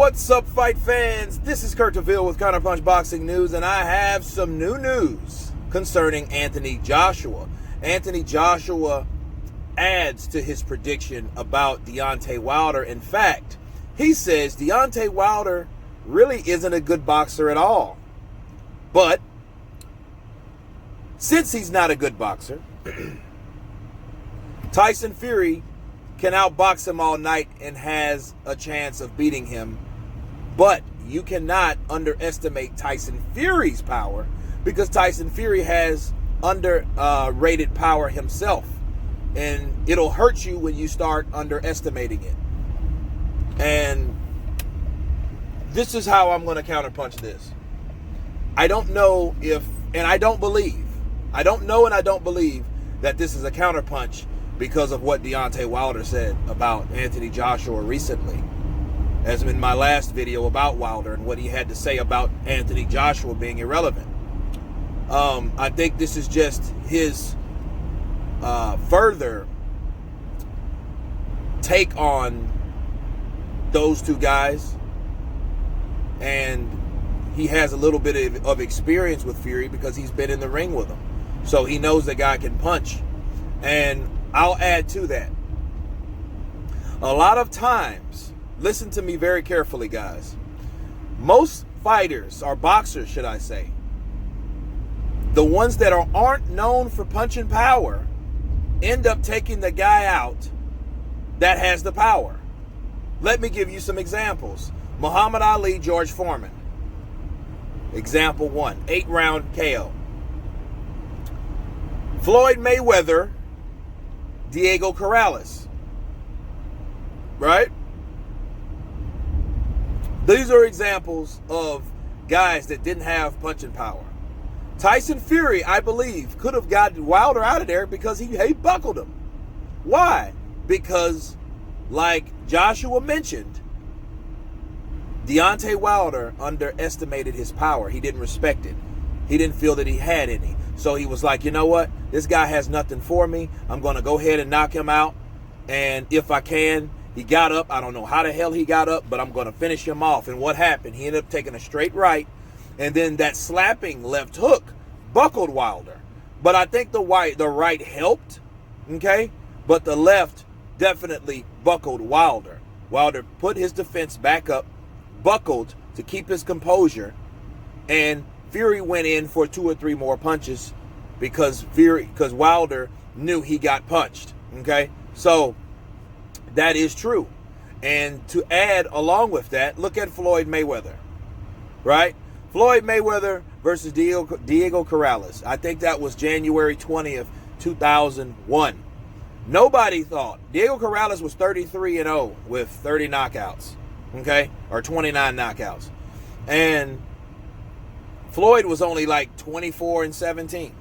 What's up, fight fans? This is Kurt DeVille with Counterpunch Boxing News, and I have some new news concerning Anthony Joshua. Anthony Joshua adds to his prediction about Deontay Wilder. In fact, he says Deontay Wilder really isn't a good boxer at all. But since he's not a good boxer, Tyson Fury can outbox him all night and has a chance of beating him. But you cannot underestimate Tyson Fury's power, because Tyson Fury has underrated power himself. And it'll hurt you when you start underestimating it. And this is how I'm going to counterpunch this. I don't know if, and I don't believe, I don't know and I don't believe that this is a counterpunch because of what Deontay Wilder said about Anthony Joshua recently, as in my last video about Wilder and what he had to say about Anthony Joshua being irrelevant. I think this is just his further take on those two guys, and he has a little bit of experience with Fury because he's been in the ring with him, so he knows the guy can punch. And I'll add to that, a lot of times, listen to me very carefully, guys, most fighters, or boxers should I say, the ones that aren't known for punching power, end up taking the guy out that has the power. Let me give you some examples. Muhammad Ali, George Foreman. Example 1, 8-round KO. Floyd Mayweather, Diego Corrales. Right? These are examples of guys that didn't have punching power. Tyson Fury, I believe, could have gotten Wilder out of there because he buckled him. Why? Because, like Joshua mentioned, Deontay Wilder underestimated his power. He didn't respect it. He didn't feel that he had any. So he was like, you know what? This guy has nothing for me. I'm going to go ahead and knock him out. And if I can, he got up. I don't know how the hell he got up, but I'm going to finish him off. And what happened? He ended up taking a straight right. And then that slapping left hook buckled Wilder. But I think the right helped, okay? But the left definitely buckled Wilder. Wilder put his defense back up, buckled to keep his composure, and Fury went in for 2 or 3 more punches because Wilder knew he got punched, okay? So that is true. And to add along with that, look at Floyd Mayweather, right? Floyd Mayweather versus Diego Corrales. I think that was January 20th, 2001. Nobody thought. Diego Corrales was 33-0 with 30 knockouts, okay? Or 29 knockouts. And Floyd was only like 24-17.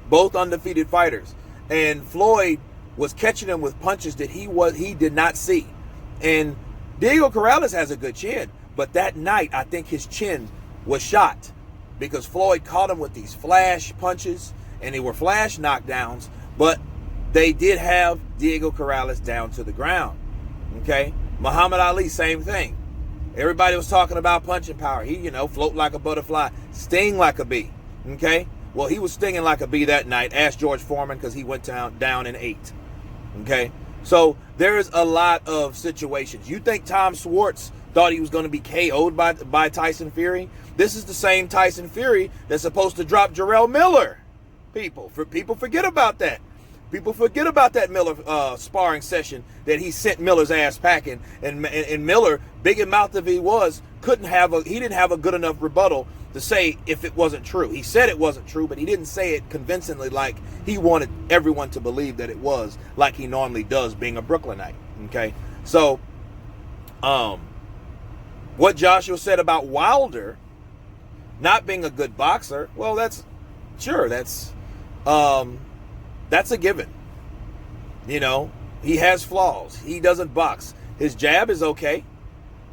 Both undefeated fighters. And Floyd was catching him with punches that he did not see. And Diego Corrales has a good chin, but that night I think his chin was shot because Floyd caught him with these flash punches, and they were flash knockdowns, but they did have Diego Corrales down to the ground, okay? Muhammad Ali, same thing. Everybody was talking about punching power. He, float like a butterfly, sting like a bee, okay? Well, he was stinging like a bee that night. Ask George Foreman, because he went down in 8, okay? So there's a lot of situations. You think Tom Schwartz thought he was going to be KO'd by Tyson Fury? This is the same Tyson Fury that's supposed to drop Jarrell Miller. People forget about that. People forget about that Miller sparring session that he sent Miller's ass packing, and Miller, big in mouth as he was, he didn't have a good enough rebuttal to say if it wasn't true. He said it wasn't true, but he didn't say it convincingly like he wanted everyone to believe that it was, like he normally does, being a Brooklynite. Okay, so what Joshua said about Wilder not being a good boxer, well, that's a given. He has flaws. He doesn't box. His jab is okay.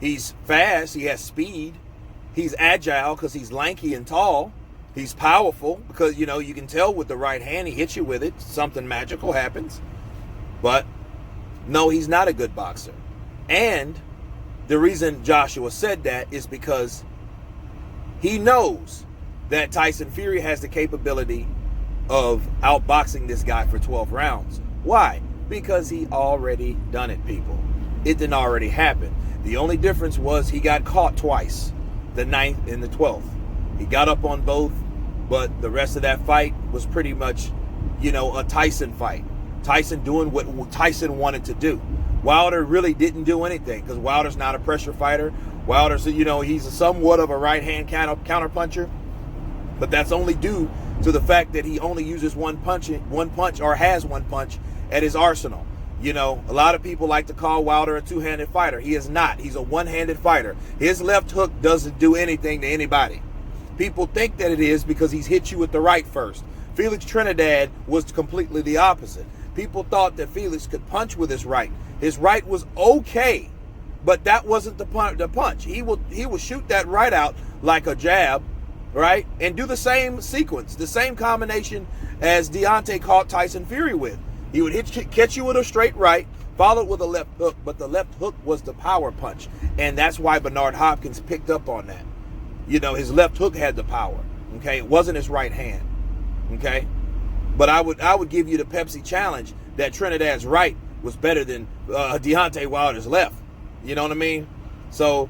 He's fast. He has speed. He's agile because he's lanky and tall. He's powerful because, you can tell with the right hand, he hits you with it. Something magical happens. But no, he's not a good boxer. And the reason Joshua said that is because he knows that Tyson Fury has the capability of outboxing this guy for 12 rounds. Why? Because he already done it, people. It didn't already happen. The only difference was he got caught twice, the 9th and the 12th. He got up on both, but the rest of that fight was pretty much, a Tyson fight. Tyson doing what Tyson wanted to do. Wilder really didn't do anything because Wilder's not a pressure fighter. Wilder's, he's somewhat of a right-hand counterpuncher, but that's only due to the fact that he only uses one punch or has one punch at his arsenal. A lot of people like to call Wilder a two-handed fighter. He is not. He's a one-handed fighter. His left hook doesn't do anything to anybody. People think that it is because he's hit you with the right first. Felix Trinidad was completely the opposite. People thought that Felix could punch with his right. His right was okay, but that wasn't the punch. He will shoot that right out like a jab, right? And do the same sequence, the same combination as Deontay caught Tyson Fury with. He would catch you with a straight right, followed with a left hook, but the left hook was the power punch. And that's why Bernard Hopkins picked up on that. His left hook had the power, okay? It wasn't his right hand, okay? But I would give you the Pepsi challenge that Trinidad's right was better than Deontay Wilder's left. You know what I mean? So,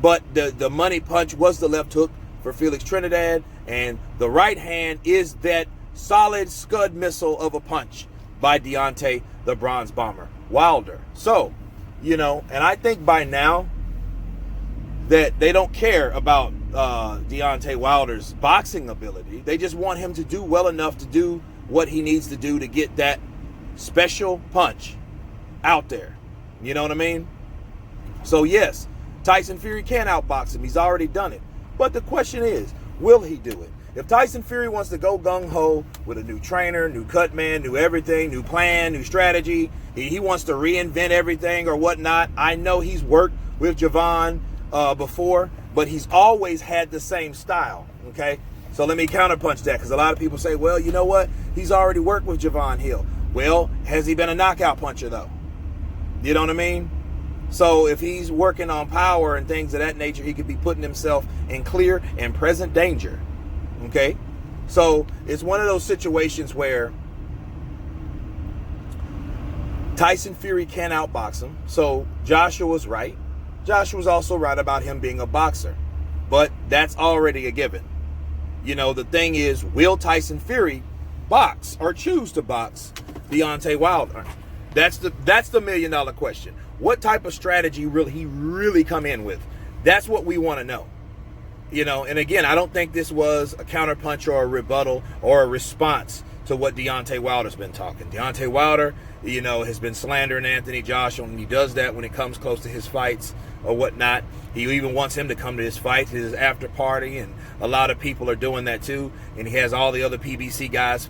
but the money punch was the left hook for Felix Trinidad, and the right hand is that solid Scud missile of a punch by Deontay, the Bronze Bomber Wilder. So, and I think by now that they don't care about Deontay Wilder's boxing ability. They just want him to do well enough to do what he needs to do to get that special punch out there. You know what I mean? So yes, Tyson Fury can outbox him. He's already done it. But the question is, will he do it? If Tyson Fury wants to go gung-ho with a new trainer, new cut man, new everything, new plan, new strategy, he wants to reinvent everything or whatnot. I know he's worked with Javon before, but he's always had the same style, okay? So let me counterpunch that, because a lot of people say, well, you know what? He's already worked with Javon Hill. Well, has he been a knockout puncher, though? You know what I mean? So if he's working on power and things of that nature, he could be putting himself in clear and present danger, okay? So it's one of those situations where Tyson Fury can outbox him. So Joshua's right. Joshua's also right about him being a boxer, but that's already a given. The thing is, will Tyson Fury box or choose to box Deontay Wilder? That's the $1 million question. What type of strategy will he really come in with? That's what we want to know. And again, I don't think this was a counterpunch or a rebuttal or a response to what Deontay Wilder's been talking. Deontay Wilder, has been slandering Anthony Joshua, and he does that when it comes close to his fights or whatnot. He even wants him to come to his fight, his after party, and a lot of people are doing that too. And he has all the other PBC guys,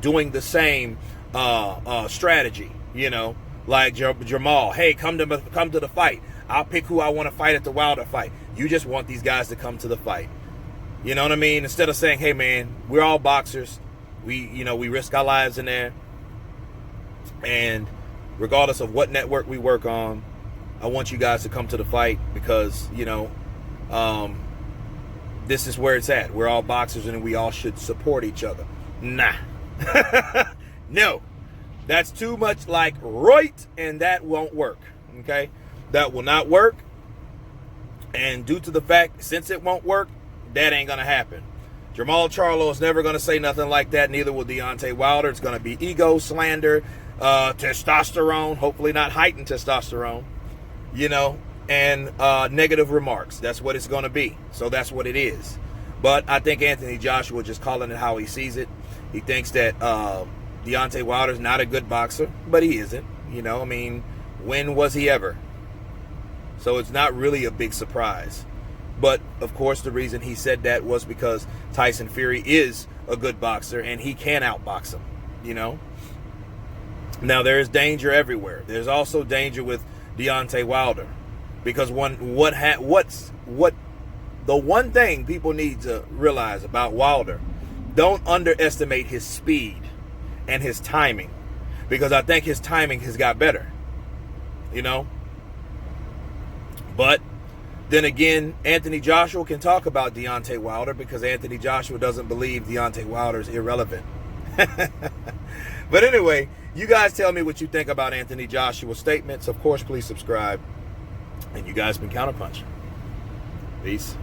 doing the same strategy, like Jamal. Hey, come to the fight. I'll pick who I want to fight at the Wilder fight. You just want these guys to come to the fight. You know what I mean? Instead of saying, hey man, we're all boxers. We risk our lives in there. And regardless of what network we work on, I want you guys to come to the fight because, this is where it's at. We're all boxers and we all should support each other. Nah. No. That's too much like right, and that won't work. Okay? That will not work. And due to the fact, since it won't work, that ain't going to happen. Jamal Charlo is never going to say nothing like that. Neither will Deontay Wilder. It's going to be ego, slander, testosterone, hopefully not heightened testosterone, and negative remarks. That's what it's going to be. So that's what it is. But I think Anthony Joshua just calling it how he sees it. He thinks that Deontay Wilder's not a good boxer, but he isn't. When was he ever? So it's not really a big surprise. But, of course, the reason he said that was because Tyson Fury is a good boxer and he can outbox him, Now, there is danger everywhere. There's also danger with Deontay Wilder. Because the one thing people need to realize about Wilder, don't underestimate his speed and his timing. Because I think his timing has got better, But then again, Anthony Joshua can talk about Deontay Wilder because Anthony Joshua doesn't believe Deontay Wilder is irrelevant. But anyway, you guys tell me what you think about Anthony Joshua's statements. Of course, please subscribe. And you guys been Counterpunch. Peace.